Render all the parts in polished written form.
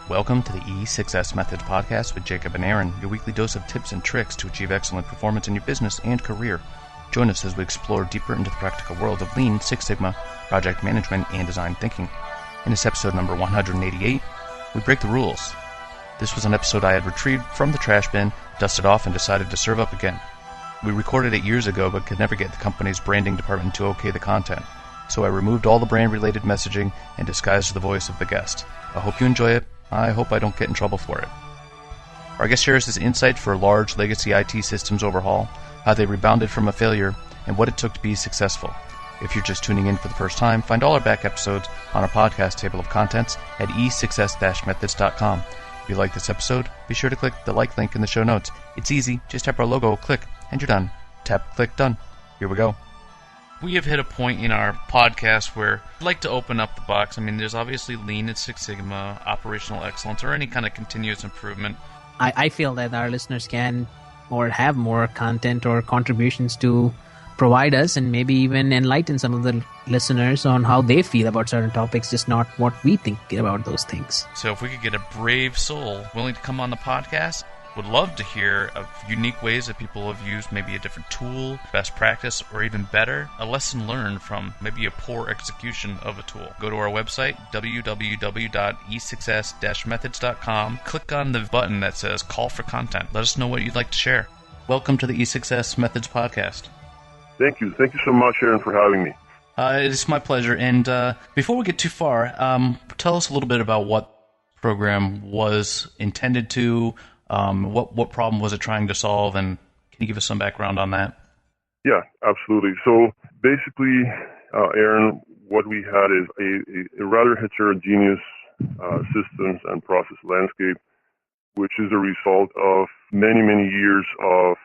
Welcome to the E6S Methods podcast with Jacob and Aaron, your weekly dose of tips and tricks to achieve excellent performance in your business and career. Join us as we explore deeper into the practical world of Lean, Six Sigma, project management, and design thinking. In this episode number 188, we break the rules. This was an episode I had retrieved from the trash bin, dusted off, and decided to serve up again. We recorded it years ago but could never get the company's branding department to okay the content, so I removed all the brand-related messaging and disguised the voice of the guest. I hope you enjoy it. I hope I don't get in trouble for it. Our guest shares his insight for large legacy IT systems overhaul, how they rebounded from a failure, and what it took to be successful. If you're just tuning in for the first time, find all our back episodes on our podcast table of contents at e6s-methods.com. If you like this episode, be sure to click the like link in the show notes. It's easy. Just tap our logo, click, and you're done. Tap, click, done. Here we go. We have hit a point in our podcast where I'd like to open up the box. I mean, there's obviously Lean and Six Sigma, operational excellence, or any kind of continuous improvement. I feel that our listeners can or have more content or contributions to provide us and maybe even enlighten some of the listeners on how they feel about certain topics, just not what we think about those things. So if we could get a brave soul willing to come on the podcast, would love to hear of unique ways that people have used maybe a different tool, best practice, or even better, a lesson learned from maybe a poor execution of a tool. Go to our website, www.e6s-methods.com. Click on the button that says Call for Content. Let us know what you'd like to share. Welcome to the E6S Methods podcast. Thank you. Thank you so much, Aaron, for having me. It is my pleasure. And before we get too far, tell us a little bit about what the program was intended to. What problem was it trying to solve, and can you give us some background on that? Yeah, absolutely. So basically, Aaron, what we had is a rather heterogeneous systems and process landscape, which is a result of many, many years of,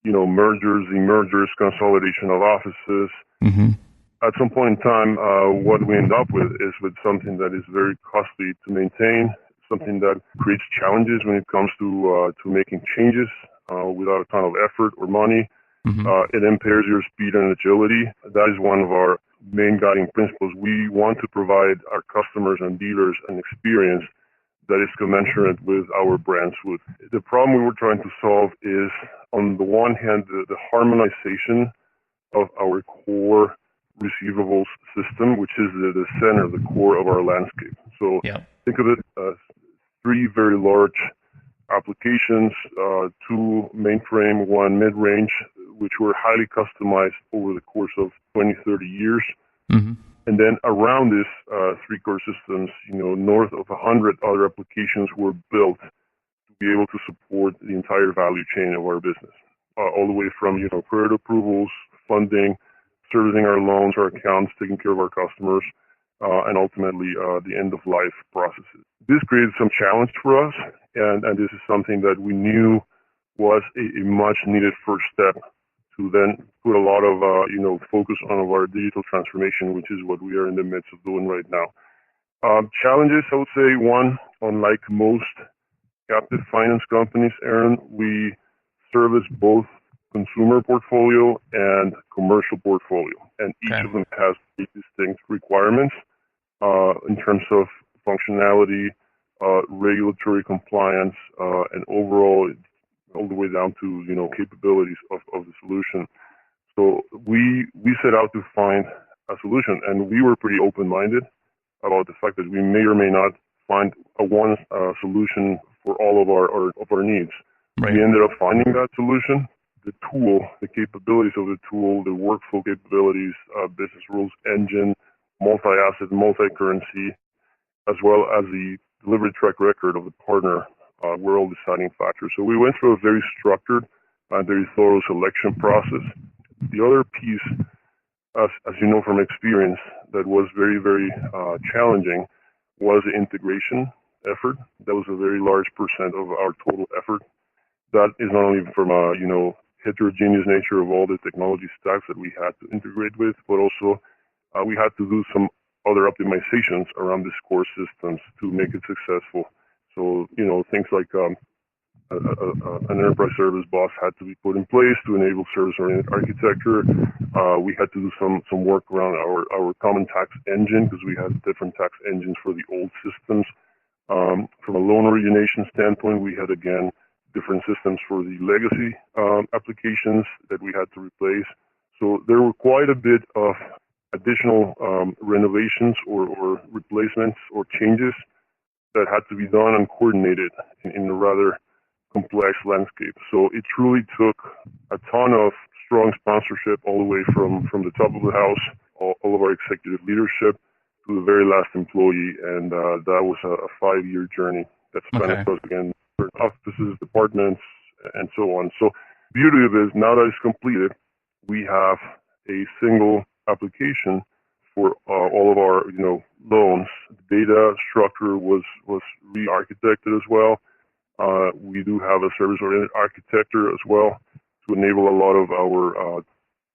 mergers, emergers, consolidation of offices. Mm-hmm. At some point in time, what we end up with is with something that is very costly to maintain, something that creates challenges when it comes to making changes without a ton of effort or money. Mm-hmm. It impairs your speed and agility. That is one of our main guiding principles. We want to provide our customers and dealers an experience that is commensurate with our brand suite. The problem we were trying to solve is, on the one hand, the harmonization of our core receivables system, which is the center, the core of our landscape. So think of it as three very large applications, two mainframe, one mid-range, which were highly customized over the course of 20, 30 years. Mm-hmm. And then around this three core systems, north of 100 other applications were built to be able to support the entire value chain of our business, all the way from, credit approvals, funding, servicing our loans, our accounts, taking care of our customers, and ultimately the end-of-life processes. This created some challenge for us, and this is something that we knew was a much-needed first step to then put a lot of, focus on our digital transformation, which is what we are in the midst of doing right now. Challenges, I would say, one, unlike most captive finance companies, Aaron, we service both consumer portfolio and commercial portfolio, and each of them has distinct requirements in terms of functionality, regulatory compliance, and overall, all the way down to capabilities of the solution. So we set out to find a solution, and we were pretty open-minded about the fact that we may or may not find a one solution for all of our needs. Right. We ended up finding that solution. The tool, the capabilities of the tool, the workflow capabilities, business rules engine, multi-asset, multi-currency, as well as the delivery track record of the partner were all deciding factors. So we went through a very structured and very thorough selection process. The other piece, as you know from experience, that was very, very challenging was the integration effort. That was a very large percent of our total effort. That is not only from a, heterogeneous nature of all the technology stacks that we had to integrate with, but also we had to do some other optimizations around these core systems to make it successful. So, things like an enterprise service bus had to be put in place to enable service-oriented architecture. We had to do some work around our common tax engine because we had different tax engines for the old systems. From origination standpoint, we had, again, different systems for the legacy applications that we had to replace. So there were quite a bit of additional renovations or replacements or changes that had to be done and coordinated in a rather complex landscape. So it truly took a ton of strong sponsorship all the way from the top of the house, all of our executive leadership, to the very last employee, and that was a 5-year journey that spanned across, again, offices, departments, and so on. So the beauty of it is, now that it's completed, we have a single application for all of our loans. The data structure was re-architected as well. We do have a service-oriented architecture as well to enable a lot of our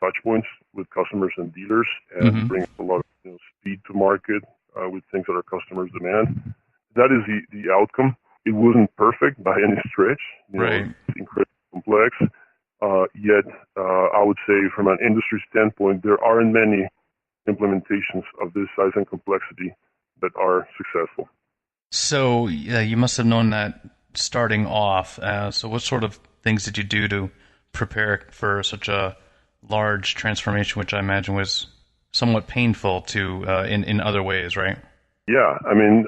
touch points with customers and dealers, and bring a lot of speed to market with things that our customers demand. That is the outcome. It wasn't perfect by any stretch. Right. It's incredibly complex. Yet, I would say from an industry standpoint, there aren't many implementations of this size and complexity that are successful. So you must have known that starting off. So what sort of things did you do to prepare for such a large transformation, which I imagine was somewhat painful to in other ways, right? Yeah, I mean,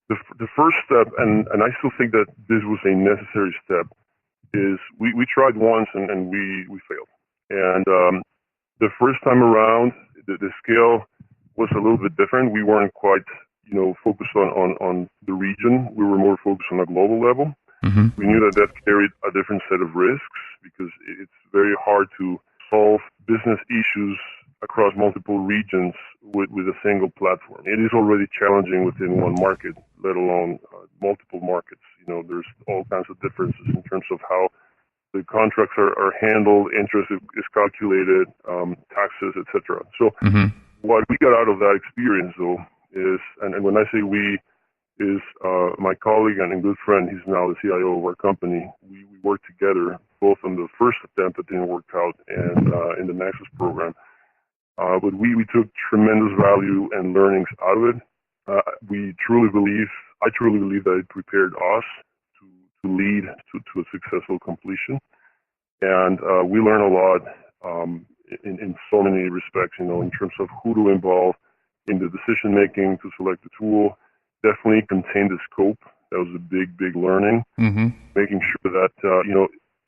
the first step, and I still think that this was a necessary step, is we tried once and we failed. And the first time around, the scale was a little bit different. We weren't quite, focused on the region. We were more focused on a global level. We knew that carried a different set of risks, because it's very hard to solve business issues across multiple regions with a single platform. It is already challenging within one market, let alone multiple markets. There's all kinds of differences in terms of how the contracts are handled, interest is calculated, taxes, etc. So what we got out of that experience, though, is, and when I say we, is my colleague and good friend, he's now the CIO of our company. We worked together both on the first attempt that didn't work out and in the Nexus program. But we took tremendous value and learnings out of it. I truly believe that it prepared us to lead to a successful completion. And we learned a lot in so many respects, in terms of who to involve in the decision making to select the tool. Definitely contain the scope. That was a big learning. Making sure that,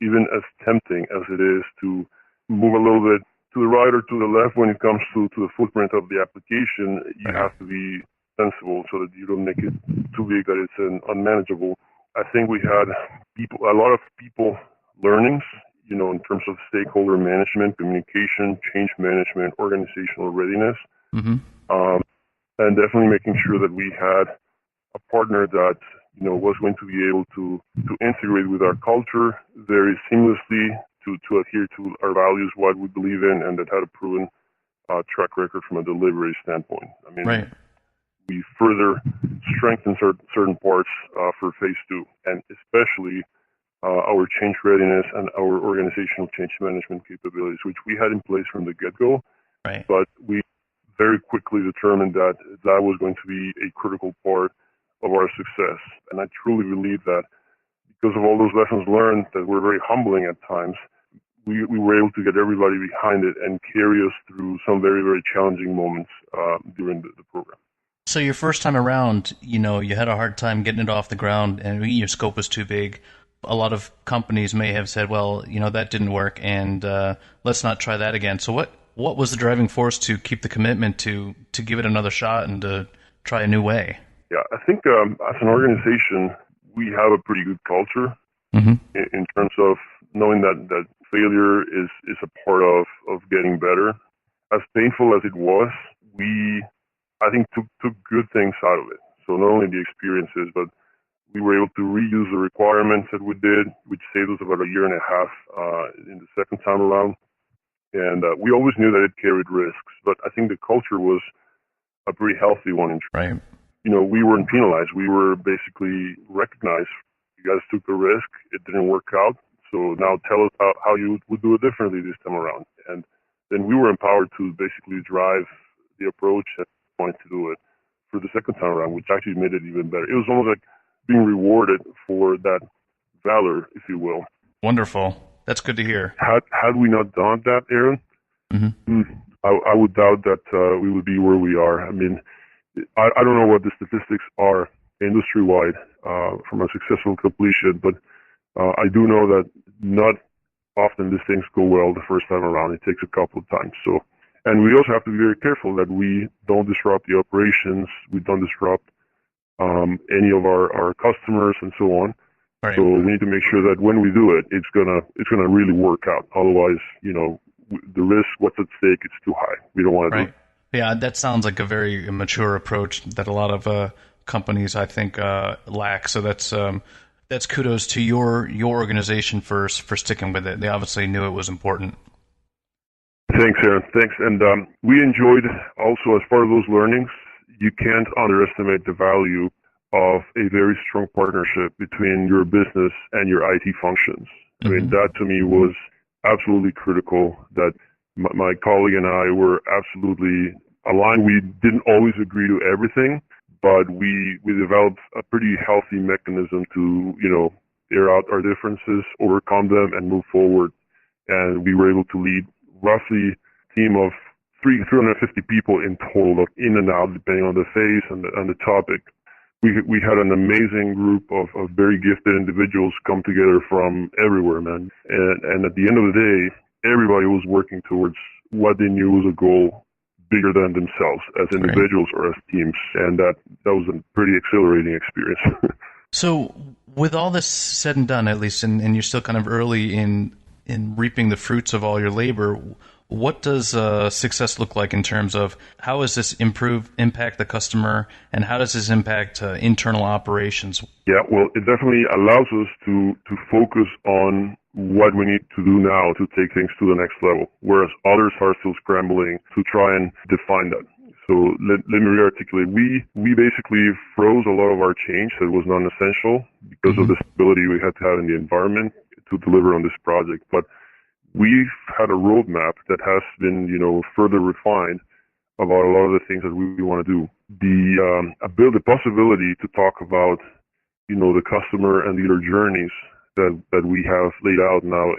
even as tempting as it is to move a little bit to the right or to the left when it comes to the footprint of the application, you have to be sensible so that you don't make it too big that it's unmanageable. I think we had a lot of people learnings, in terms of stakeholder management, communication, change management, organizational readiness, and definitely making sure that we had a partner that was going to be able to integrate with our culture very seamlessly, to adhere to our values, what we believe in, and that had a proven track record from a delivery standpoint. I mean, we further strengthened certain parts for phase 2, and especially our change readiness and our organizational change management capabilities, which we had in place from the get-go. But we very quickly determined that was going to be a critical part of our success. And I truly believe that because of all those lessons learned that were very humbling at times, we were able to get everybody behind it and carry us through some very, very challenging moments during the program. So your first time around, you had a hard time getting it off the ground, and your scope was too big. A lot of companies may have said, well, that didn't work, and let's not try that again. So what was the driving force to keep the commitment to give it another shot and to try a new way? Yeah, I think as an organization, we have a pretty good culture in terms of knowing that failure is a part of getting better. As painful as it was, I think took good things out of it. So not only the experiences, but we were able to reuse the requirements that we did, which saved us about a year and a half in the second time around. And we always knew that it carried risks, but I think the culture was a pretty healthy one. Right. We weren't penalized. We were basically recognized. You guys took the risk. It didn't work out. So now tell us how you would do it differently this time around. And then we were empowered to basically drive the approach and wanted to do it for the second time around, which actually made it even better. It was almost like being rewarded for that valor, if you will. Wonderful. That's good to hear. Had we not done that, Aaron, I would doubt that we would be where we are. I mean, I don't know what the statistics are industry-wide from a successful completion, but I do know that not often these things go well the first time around. It takes a couple of times. So, and we also have to be very careful that we don't disrupt the operations, we don't disrupt any of our customers and so on. Right. So we need to make sure that when we do it, it's gonna really work out. Otherwise, the risk, what's at stake, it's too high. We don't want to do it. Yeah, that sounds like a very mature approach that a lot of companies, I think, lack. So that's kudos to your organization for sticking with it. They obviously knew it was important. Thanks, Aaron. Thanks. And we enjoyed also, as part of those learnings, you can't underestimate the value of a very strong partnership between your business and your IT functions. I mean, that to me was absolutely critical, that my colleague and I were absolutely aligned. We didn't always agree to everything, but we developed a pretty healthy mechanism to, air out our differences, overcome them, and move forward. And we were able to lead roughly a team of 350 people in total, in and out, depending on the phase and the topic. We had an amazing group of very gifted individuals come together from everywhere, man. And at the end of the day, everybody was working towards what they knew was a goal bigger than themselves as individuals or as teams. And that was a pretty exhilarating experience. So with all this said and done, at least, and you're still kind of early in reaping the fruits of all your labor, what does success look like in terms of how does this impact the customer, and how does this impact internal operations? Yeah, well, it definitely allows us to focus on what we need to do now to take things to the next level, whereas others are still scrambling to try and define that. So let me rearticulate. We basically froze a lot of our change that was non-essential because of the stability we had to have in the environment to deliver on this project. But we've had a roadmap that has been, further refined about a lot of the things that we want to do. The possibility to talk about, the customer and dealer journeys that we have laid out now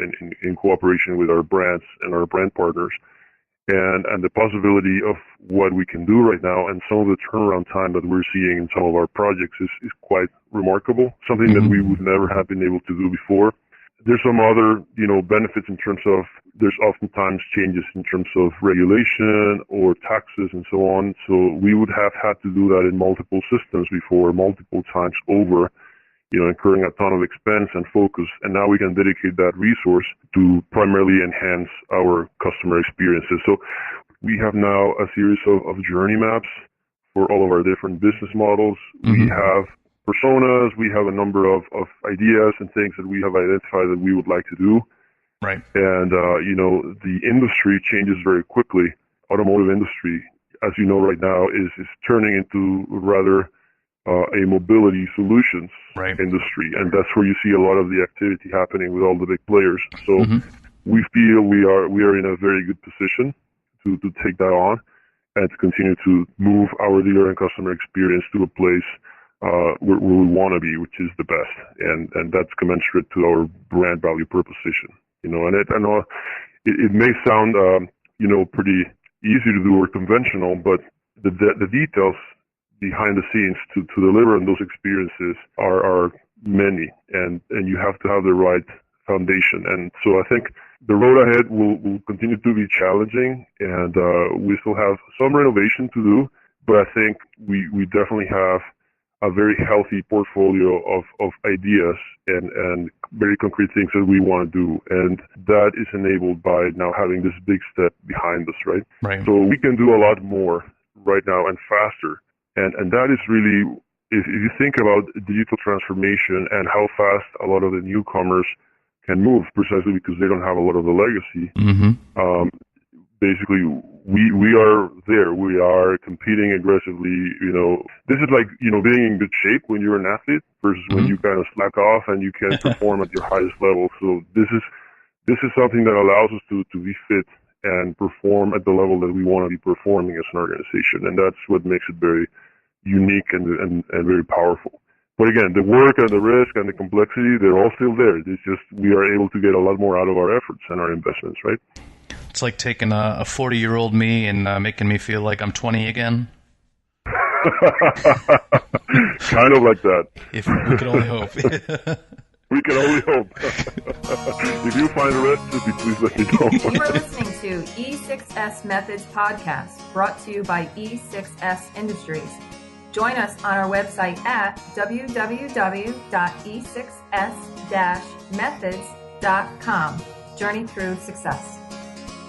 in cooperation with our brands and our brand partners, and the possibility of what we can do right now, and some of the turnaround time that we're seeing in some of our projects is quite remarkable, something that we would never have been able to do before. There's some other, benefits in terms of there's oftentimes changes in terms of regulation or taxes and so on. So we would have had to do that in multiple systems before, multiple times over, incurring a ton of expense and focus. And now we can dedicate that resource to primarily enhance our customer experiences. So we have now a series of journey maps for all of our different business models. We have personas, we have a number of ideas and things that we have identified that we would like to do. Right. And, the industry changes very quickly. Automotive industry, as you know right now, is turning into rather a mobility solutions industry. And that's where you see a lot of the activity happening with all the big players. So we feel we are in a very good position to take that on and to continue to move our dealer and customer experience to a place where we want to be, which is the best, and that's commensurate to our brand value proposition. And I know it may sound pretty easy to do or conventional, but the details behind the scenes to deliver on those experiences are many, and you have to have the right foundation. And so I think the road ahead will continue to be challenging, and we still have some renovation to do, but I think we definitely have a very healthy portfolio of ideas and very concrete things that we want to do. And that is enabled by now having this big step behind us, right? So we can do a lot more right now and faster. And that is really, if you think about digital transformation and how fast a lot of the newcomers can move, precisely because they don't have a lot of the legacy, basically we are there. We are competing aggressively. This is like, being in good shape when you're an athlete versus when you kind of slack off and you can't perform at your highest level. So this is something that allows us to be fit and perform at the level that we want to be performing as an organization. And that's what makes it very unique and very powerful. But again, the work and the risk and the complexity, they're all still there. It's just we are able to get a lot more out of our efforts and our investments, right? It's like taking a 40-year-old me and making me feel like I'm 20 again. Kind of like that. If we could only hope. We can only hope. If you find a recipe, please let me know. You are listening to E6S Methods Podcast, brought to you by E6S Industries. Join us on our website at www.e6s-methods.com. Journey through success.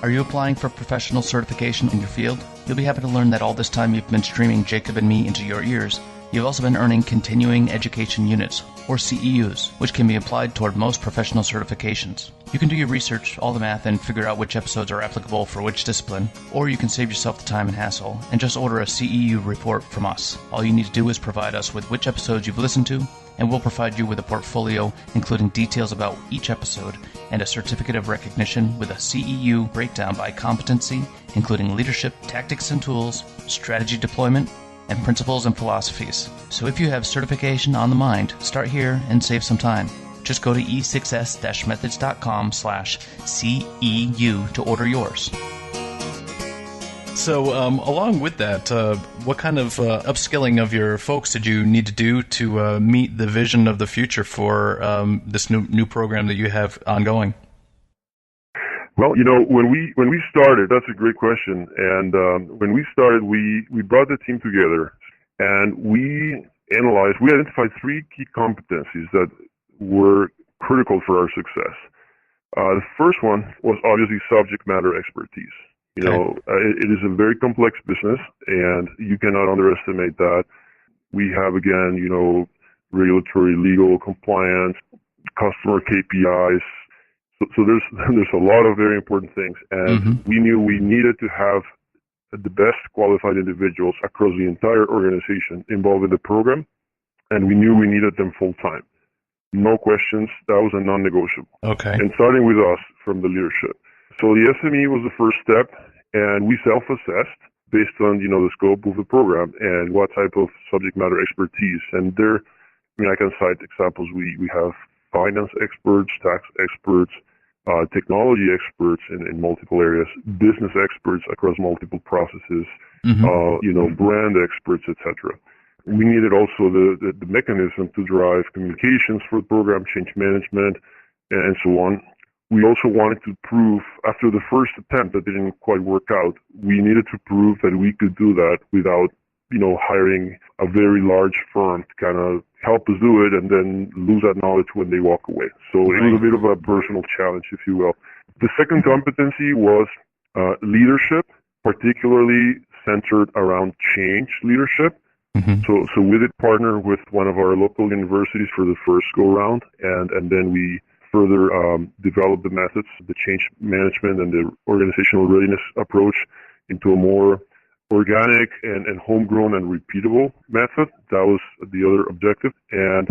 Are you applying for professional certification in your field? You'll be happy to learn that all this time you've been streaming Jacob and me into your ears, you've also been earning continuing education units, or CEUs, which can be applied toward most professional certifications. You can do your research, all the math, and figure out which episodes are applicable for which discipline, or you can save yourself the time and hassle and just order a CEU report from us. All you need to do is provide us with which episodes you've listened to, and we'll provide you with a portfolio including details about each episode and a certificate of recognition with a CEU breakdown by competency, including leadership, tactics and tools, strategy deployment, and principles and philosophies. So if you have certification on the mind, start here and save some time. Just go to e6s-methods.com/CEU to order yours. So along with that, what kind of upskilling of your folks did you need to do to meet the vision of the future for this new program that you have ongoing? Well, when we started, that's a great question. And when we started, we brought the team together and we identified three key competencies that were critical for our success. The first one was obviously subject matter expertise. It is a very complex business, and you cannot underestimate that. We have, again, regulatory, legal, compliance, customer KPIs. So there's a lot of very important things, and we knew we needed to have the best qualified individuals across the entire organization involved in the program, and we knew we needed them full time. No questions. That was a non-negotiable. Okay. And starting with us from the leadership. So the SME was the first step, and we self-assessed based on, the scope of the program and what type of subject matter expertise. And I can cite examples. We have finance experts, tax experts, technology experts in multiple areas, business experts across multiple processes, brand experts, etc. We needed also the mechanism to drive communications for the program, change management, and so on. We also wanted to prove, after the first attempt that didn't quite work out, we needed to prove that we could do that without, hiring a very large firm to kind of help us do it and then lose that knowledge when they walk away. So It was a bit of a personal challenge, if you will. The second competency was leadership, particularly centered around change leadership. So we did partner with one of our local universities for the first go-round, and then we further developed the methods, the change management and the organizational readiness approach into a more organic and homegrown and repeatable method. That was the other objective. And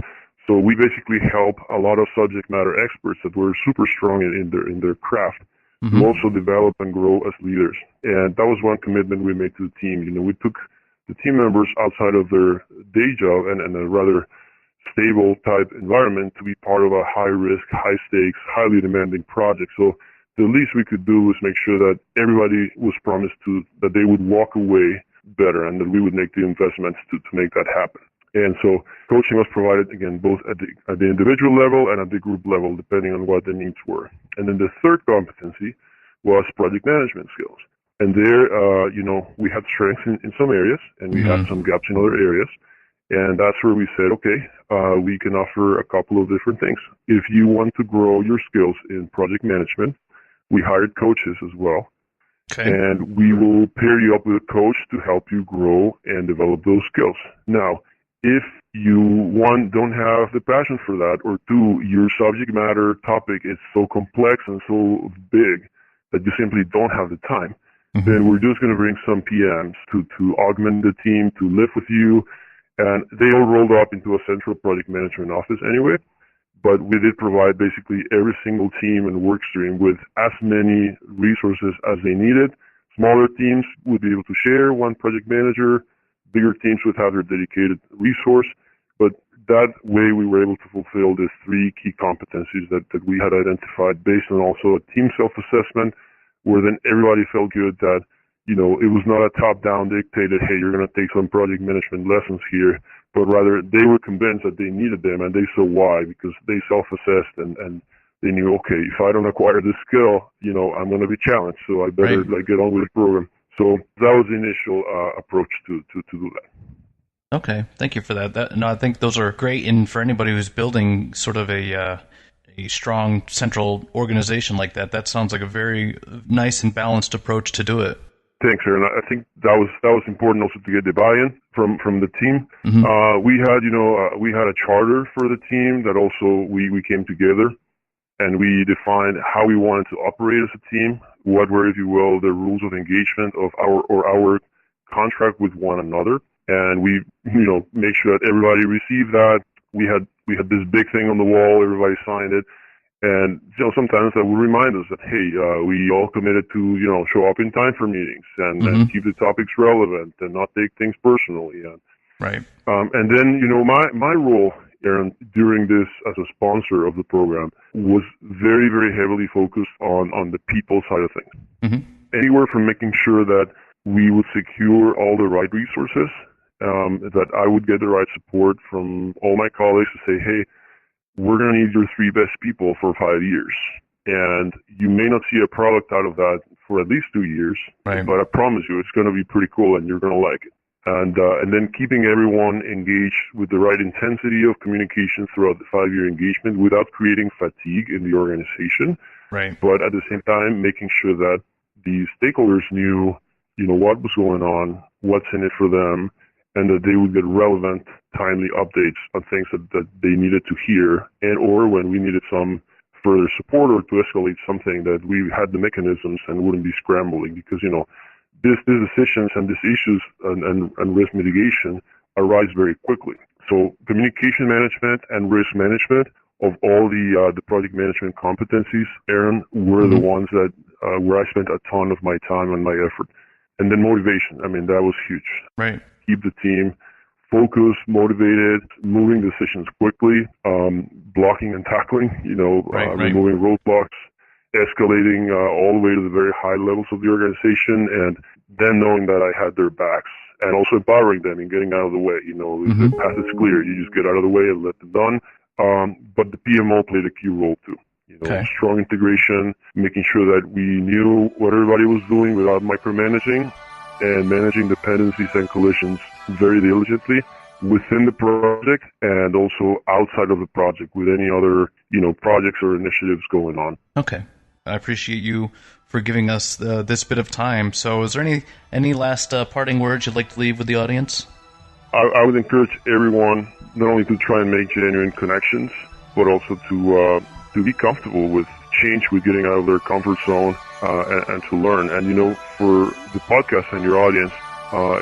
so we basically help a lot of subject matter experts that were super strong in their craft to also develop and grow as leaders. And that was one commitment we made to the team. We took the team members outside of their day job and a rather stable type environment to be part of a high risk, high stakes, highly demanding project. So the least we could do was make sure that everybody was promised that they would walk away better and that we would make the investments to make that happen. And so coaching was provided, again, both at the individual level and at the group level, depending on what the needs were. And then the third competency was project management skills. And there, we had strengths in some areas and we had some gaps in other areas. And that's where we said, okay, we can offer a couple of different things. If you want to grow your skills in project management, we hired coaches as well. Okay. And we will pair you up with a coach to help you grow and develop those skills. Now, if you, one, don't have the passion for that, or two, your subject matter topic is so complex and so big that you simply don't have the time, then we're just going to bring some PMs to augment the team, to live with you. And they all rolled up into a central project management office anyway. But we did provide basically every single team and work stream with as many resources as they needed. Smaller teams would be able to share one project manager. Bigger teams would have their dedicated resource. But that way we were able to fulfill these 3 key competencies that we had identified based on also a team self-assessment, where then everybody felt good that, it was not a top-down dictated, hey, you're going to take some project management lessons here, but rather they were convinced that they needed them, and they saw why, because they self-assessed and they knew, okay, if I don't acquire this skill, I'm going to be challenged, so I better get on with the program. So that was the initial approach to do that. Okay, thank you for that. I think those are great, and for anybody who's building sort of a strong central organization like that, that sounds like a very nice and balanced approach to do it. Thanks, Aaron. I think that was important also to get the buy-in from the team. Mm-hmm. We had a charter for the team that also we came together, and we defined how we wanted to operate as a team. What were, if you will, the rules of engagement of our contract with one another, and we make sure that everybody received that. We had this big thing on the wall. Everybody signed it. And, sometimes that will remind us that, hey, we all committed to, show up in time for meetings and keep the topics relevant and not take things personally. And, right. And then, my role, Aaron, during this as a sponsor of the program was very, very heavily focused on the people side of things. Mm-hmm. Anywhere from making sure that we would secure all the right resources, that I would get the right support from all my colleagues to say, hey, we're going to need your 3 best people for 5 years. And you may not see a product out of that for at least 2 years, right, but I promise you it's going to be pretty cool and you're going to like it. And then keeping everyone engaged with the right intensity of communication throughout the 5-year engagement without creating fatigue in the organization. Right. But at the same time, making sure that the stakeholders knew, what was going on, what's in it for them, and that they would get relevant, timely updates on things that they needed to hear, and or when we needed some further support or to escalate something, that we had the mechanisms and wouldn't be scrambling, because these decisions and these issues and risk mitigation arise very quickly. So communication management and risk management of all the project management competencies, Aaron, were the ones that where I spent a ton of my time and my effort. And then motivation, that was huge. Right. Keep the team focused, motivated, moving decisions quickly, blocking and tackling, removing roadblocks, escalating all the way to the very high levels of the organization, and then knowing that I had their backs, and also empowering them in getting out of the way. The path is clear. You just get out of the way and let them done. But the PMO played a key role too. Strong integration, making sure that we knew what everybody was doing without micromanaging, and managing dependencies and collisions very diligently within the project and also outside of the project with any other, projects or initiatives going on. Okay. I appreciate you for giving us this bit of time. So is there any last parting words you'd like to leave with the audience? I would encourage everyone not only to try and make genuine connections, but also to be comfortable with change, with getting out of their comfort zone, and to learn. And, for the podcast and your audience,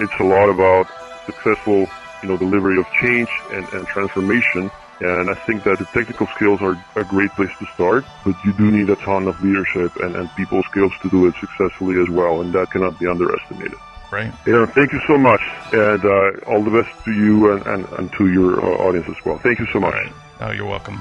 it's a lot about successful, delivery of change and transformation. And I think that the technical skills are a great place to start, but you do need a ton of leadership and people skills to do it successfully as well, and that cannot be underestimated. Right. Aaron, thank you so much, and all the best to you and to your audience as well. Thank you so much. Right. Oh, you're welcome.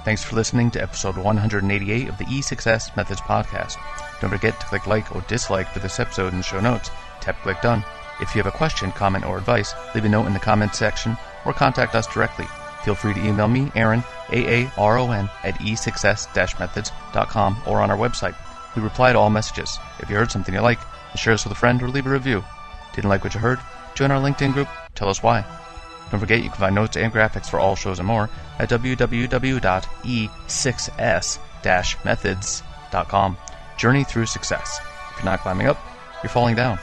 Thanks for listening to episode 188 of the E6S Methods podcast. Don't forget to click like or dislike for this episode in the show notes. Tap click done. If you have a question, comment, or advice, leave a note in the comments section or contact us directly. Feel free to email me, Aaron, AARON, at E6S-methods.com or on our website. We reply to all messages. If you heard something you like, share this with a friend or leave a review. Didn't like what you heard? Join our LinkedIn group. Tell us why. Don't forget you can find notes and graphics for all shows and more at www.e6s-methods.com. Journey through success. If you're not climbing up, you're falling down.